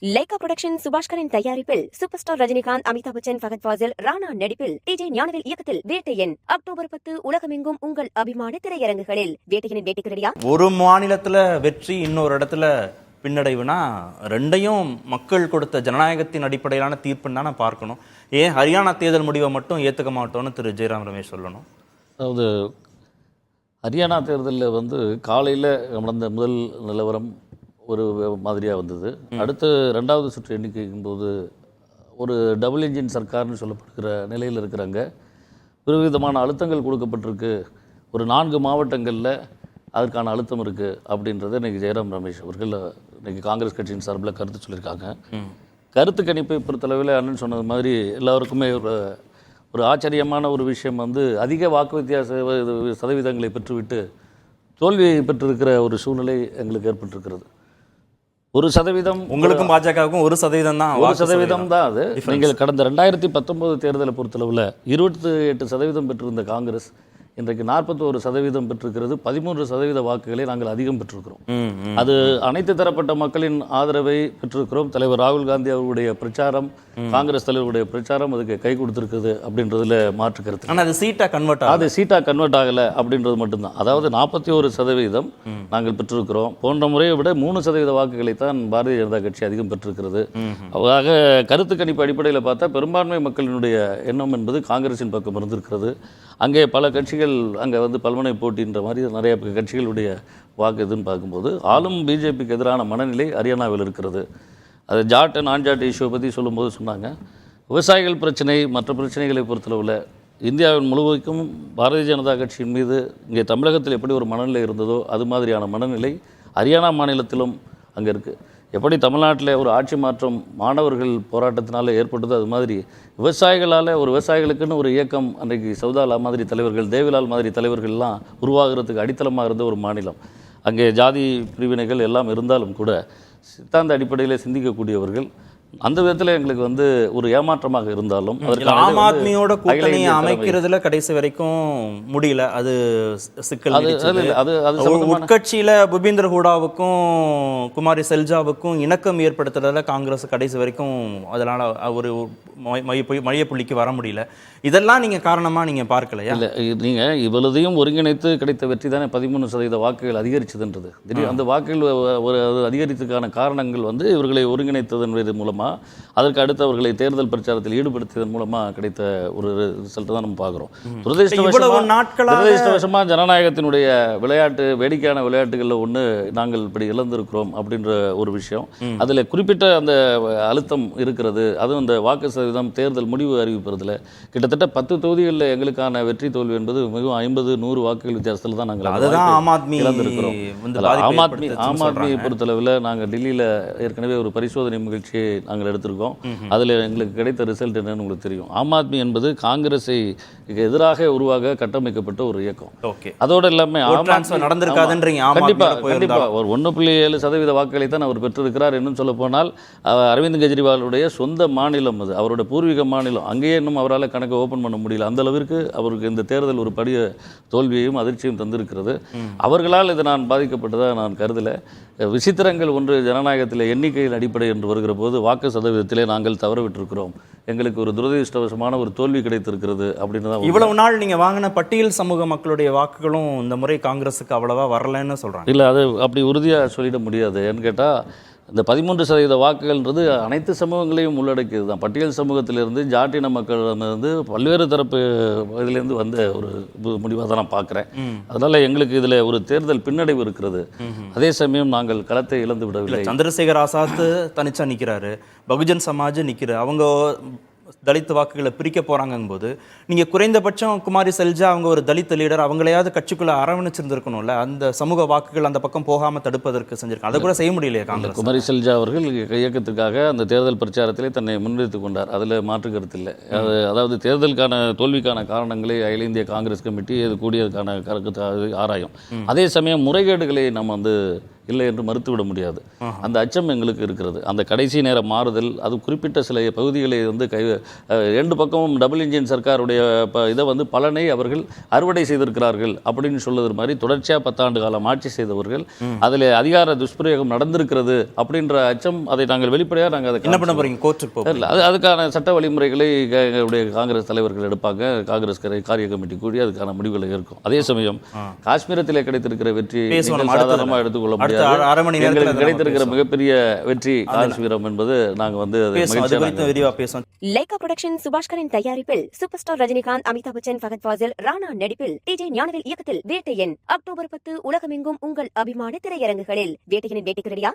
Lyca production சுபாஷ்கரின் தயாரிப்பில் super star Rajinikanth, Amitabh Bachchan, Fahadh Fazil, Rana நடிப்பில் DJ Gnanavel இயக்கத்தில் வேட்டையன் அக்டோபர் 10 உலகமெங்கும் உங்கள் அபிமான திரையரங்குகளில். வேட்டையனின் வேட்டைக்கு ரெடியா? ஒரு மாநிலத்துல வெற்றி, இன்னொரு இடத்துல பின்னடைவுனா ரெண்டையும் மக்கள் கொடுத்த ஜனநாயகத்தின் அடிப்படையிலான தீர்ப்புன்னு தான் நான் பார்க்கணும். ஏன் ஹரியானா தேர்தல் முடிவை மட்டும் ஏற்றுக்க மாட்டோம்னு திரு ஜெயராம் ரமேஷ் சொல்லணும்? அதாவது ஹரியானா தேர்தலில் காலையில் நடந்த முதல் நிலவரம் ஒரு மாதிரியாக வந்தது. அடுத்து ரெண்டாவது சுற்று எண்ணிக்கைக்கும் போது ஒரு டபுள் இன்ஜின் சர்க்கார்னு சொல்லப்படுகிற நிலையில் இருக்கிறாங்க. விதமான அழுத்தங்கள் கொடுக்கப்பட்டிருக்கு. ஒரு 4 மாவட்டங்களில் அதற்கான அழுத்தம் இருக்குது அப்படின்றத இன்றைக்கி ஜெயராம் ரமேஷ் அவர்கள் இன்றைக்கி காங்கிரஸ் கட்சியின் சார்பில் கருத்து சொல்லியிருக்காங்க. கருத்து கணிப்பை பொறுத்தளவில் அண்ணன் சொன்னது மாதிரி எல்லாருக்குமே ஒரு ஆச்சரியமான ஒரு விஷயம் அதிக வாக்கு வித்தியாச சதவீதங்களை பெற்றுவிட்டு தோல்வியை பெற்றிருக்கிற ஒரு சூழ்நிலை எங்களுக்கு ஏற்பட்டிருக்கிறது. 1% உங்களுக்கும் பாஜகவுக்கும் 1% தான். 1% தான் அது. நீங்கள் கடந்த 2019 தேர்தலை பொறுத்தளவில் 28% பெற்றிருந்த காங்கிரஸ் இன்றைக்கு 41% பெற்றிருக்கிறது. 13% வாக்குகளை நாங்கள் அதிகம் பெற்றிருக்கிறோம். அது அனைத்து தரப்பட்ட மக்களின் ஆதரவை பெற்றிருக்கிறோம். தலைவர் ராகுல் காந்தி அவருடைய பிரச்சாரம், காங்கிரஸ் தலைவருடைய பிரச்சாரம் அதுக்கு கை கொடுத்திருக்குது அப்படின்றதுல மாற்று கருத்து. ஆனால் அது சீட்டாக கன்வெர்ட் ஆகலை அப்படின்றது மட்டும்தான். அதாவது 41% நாங்கள் பெற்றிருக்கிறோம். போன்ற முறையை விட 3% வாக்குகளைத்தான் பாரதிய ஜனதா கட்சி அதிகம் பெற்றிருக்கிறது. ஆக கருத்து கணிப்பு அடிப்படையில் பார்த்தா பெரும்பான்மை மக்களினுடைய எண்ணம் என்பது காங்கிரஸின் பக்கம் இருந்திருக்கிறது. அங்கே பல கட்சிகள் அங்கே பல்முனை போட்டின்ற மாதிரி நிறைய கட்சிகளுடைய வாக்கு எதுன்னு பார்க்கும்போது ஆளும் பிஜேபிக்கு எதிரான மனநிலை ஹரியானாவில் இருக்கிறது. அது ஜாட் நான் ஜாட் இஷ்யூவை பற்றி சொல்லும்போது சொன்னாங்க, விவசாயிகள் பிரச்சனை மற்ற பிரச்சனைகளை பொறுத்தளவில் இந்தியாவின் முழுவதுக்கும் பாரதிய ஜனதா கட்சியின் மீது இங்கே தமிழகத்தில் எப்படி ஒரு மனநிலை இருந்ததோ அது மாதிரியான மனநிலை ஹரியானா மாநிலத்திலும் அங்கே இருக்குது. எப்படி தமிழ்நாட்டில் ஒரு ஆட்சி மாற்றம் மாணவர்கள் போராட்டத்தினால ஏற்பட்டது, அது மாதிரி விவசாயிகளால் ஒரு விவசாயிகளுக்குன்னு ஒரு இயக்கம் அன்றைக்கு சௌதாலா மாதிரி தலைவர்கள், தேவிலால் மாதிரி தலைவர்கள்லாம் உருவாகிறதுக்கு அடித்தளமாக இருந்த ஒரு மாநிலம். அங்கே ஜாதி பிரிவினைகள் எல்லாம் இருந்தாலும் கூட சித்தாந்த அடிப்படையில் சிந்திக்கக்கூடியவர்கள். அந்த விதத்தில் எங்களுக்கு ஒரு ஏமாற்றமாக இருந்தாலும் ஆம் ஆத்மியோட கூட்டணி அமைக்கிறதுல கடைசி வரைக்கும் முடியல. அது சிக்கல். உட்கட்சியில புபீந்தர் ஹூடாவுக்கும் குமாரி செல்ஜாவுக்கும் இணக்கம் ஏற்படுத்துறதுல காங்கிரஸ் கடைசி வரைக்கும் அதனால ஒரு மையப்புள்ளிக்கு வர முடியல. இதெல்லாம் நீங்க காரணமா நீங்க பார்க்கலையா? இல்லை, நீங்க இவ்வளதையும் ஒருங்கிணைத்து கிடைத்த வெற்றி தானே 13% வாக்குகள் அதிகரிச்சதுன்றது. திடீர் அந்த வாக்குகள் ஒரு அதிகரித்ததுக்கான காரணங்கள் இவர்களை ஒருங்கிணைத்ததன் மூலமாக, அதற்கு அடுத்து அவர்களை தேர்தல் பிரச்சாரத்தில் ஈடுபடுத்தியதன் மூலமாக கிடைத்த ஒரு ரிசல்ட் தான் நம்ம பார்க்குறோம். துரதிருஷ்டவசமாக ஜனநாயகத்தினுடைய விளையாட்டு, வேடிக்கையான விளையாட்டுகளில் ஒன்று நாங்கள் இப்படி இழந்திருக்கிறோம் அப்படின்ற ஒரு விஷயம். அதில் குறிப்பிட்ட அந்த அழுத்தம் இருக்கிறது. அதுவும் இந்த வாக்கு சதவீதம் தேர்தல் முடிவு அறிவிப்பதில் கிட்டத்தட்ட 10 தொகுதிகளில் எங்களுக்கான வெற்றி தோல்வி என்பது மிகவும் 50-100 வாக்குகள் வித்தியாசத்தில் தான் நாங்கள் இழந்திருக்கிறோம். ஆம் ஆத்மியை பொறுத்தளவில் நாங்கள் டெல்லியில் ஏற்கனவே ஒரு பரிசோதனை முயற்சியை நாங்கள் எடுத்திருக்கோம். அதில் எங்களுக்கு கிடைத்த ரிசல்ட் என்னன்னு உங்களுக்கு தெரியும். ஆம் ஆத்மி என்பது காங்கிரஸை எதிராக உருவாக கட்டமைக்கப்பட்ட ஒரு இயக்கம். அதோடு இல்லாமல் கண்டிப்பாக ஒரு 1.7% வாக்குகளை தான் அவர் பெற்றிருக்கிறார். இன்னும் சொல்ல போனால் அரவிந்த் கெஜ்ரிவாலுடைய சொந்த மாநிலம் அது, அவருடைய பூர்வீக மாநிலம். அங்கேயே இன்னும் அவரால் கணக்கை ஓப்பன் பண்ண முடியல. அந்த அளவிற்கு அவருக்கு இந்த தேர்தல் ஒரு படிய தோல்வியையும் அதிர்ச்சியும் தந்திருக்கிறது. அவர்களால் இது நான் பாதிக்கப்பட்டதாக நான் கருதலை. விசித்திரங்கள் ஒன்று, ஜனநாயகத்தில் எண்ணிக்கையின் அடிப்படை என்று வருகிற போது வாக்கு சதவீதத்திலே நாங்கள் தவறவிட்டிருக்கிறோம். எங்களுக்கு ஒரு துரதிருஷ்டவசமான ஒரு தோல்வி கிடைத்திருக்கிறது அப்படின்னு தான். இவ்வளவு நாள் நீங்கள் வாங்கின பட்டியல் சமூக மக்களுடைய வாக்குகளும் இந்த முறை காங்கிரஸுக்கு அவ்வளவா வரலன்னு சொல்கிறாங்க. இல்லை, அது அப்படி உறுதியாக சொல்லிட முடியாது. ஏன்னு கேட்டால் இந்த 13% வாக்குகள்ன்றது அனைத்து சமூகங்களையும் உள்ளடக்கியது தான். பட்டியல் சமூகத்திலிருந்து ஜாட்டின மக்களிடமிருந்து பல்வேறு தரப்பு இதிலேருந்து வந்த ஒரு முடிவாக தான் நான் பார்க்குறேன். அதனால் எங்களுக்கு இதில் ஒரு தேர்தல் பின்னடைவு இருக்கிறது. அதே சமயம் நாங்கள் களத்தை இழந்து விடவில்லை. சந்திரசேகர் ஆசாத் தனிச்சா நிற்கிறாரு, பகுஜன் சமாஜ் நிற்கிற, அவங்க தலித் வாக்குகளை பிரிக்க போகிறாங்கும் போது நீங்கள் குறைந்தபட்சம் குமாரி செல்ஜா அவங்க ஒரு தலித் லீடர், அவங்களையாவது கட்சிக்குள்ளே அரவணைச்சிருந்துருக்கணும்ல. அந்த சமூக வாக்குகள் அந்த பக்கம் போகாமல் தடுப்பதற்கு செஞ்சுருக்காங்க. அதை கூட செய்ய முடியலையே காங்கிரஸ். குமாரி செல்ஜா அவர்கள் இயக்கத்துக்காக அந்த தேர்தல் பிரச்சாரத்திலே தன்னை முன்னிறுத்தி கொண்டார். அதில் மாற்று கருத்து இல்லை. அதாவது தேர்தலுக்கான தோல்விக்கான காரணங்களை அகில இந்திய காங்கிரஸ் கமிட்டி அது கூடியதுக்கான கருத்து ஆராயும். அதே சமயம் முறைகேடுகளை நம்ம இல்லை என்று மறுத்துவிட முடியாது. அந்த அச்சம் எங்களுக்கு இருக்கிறது. அந்த கடைசி நேர மாறுதல், அது குறிப்பிட்ட சில பகுதிகளை வந்து ரெண்டு பக்கமும் டபுள் இன்ஜின் சர்க்காருடைய இதை வந்து பலனை அவர்கள் அறுவடை செய்திருக்கிறார்கள் அப்படின்னு சொல்லுறது மாதிரி தொடர்ச்சியாக 10 ஆண்டு காலம் ஆட்சி செய்தவர்கள் அதில் அதிகார துஷ்பிரயோகம் நடந்திருக்கிறது அப்படின்ற அச்சம், அதை நாங்கள் வெளிப்படையாக நாங்கள் அதை என்ன பண்ண போறீங்க? கோர்ட்டுக்கு இல்லை, அதுக்கான சட்ட வழிமுறைகளை எங்களுடைய காங்கிரஸ் தலைவர்கள் எடுப்பாங்க. காங்கிரஸ் காரிய கமிட்டி கூடி அதுக்கான முடிவுகளை இருக்கும். அதே சமயம் காஷ்மீரத்திலே கிடைத்திருக்கிற வெற்றி சாதாரணமாக எடுத்துக்கொள்ள முடியாது. எங்களுக்கு கிடைத்திருக்கிற மிகப்பெரிய வெற்றி காஷ்மீரம் என்பது நாங்கள் வந்து விரிவாக பேசுவோம். லைகா புரொடக்ஷன் சுபாஷ்கரின் தயாரிப்பில் சூப்பர் ஸ்டார் ரஜினிகாந்த், அமிதாப் பச்சன், ஃபகத் ஃபாசில், ராணா நடிப்பில் டிஜே ஞானவேல் இயக்கத்தில் வேட்டையன் அக்டோபர் 10 உலகமெங்கும் உங்கள் அபிமான திரையரங்குகளில். வேட்டையனின் வேட்டைக்கு ரெடியா?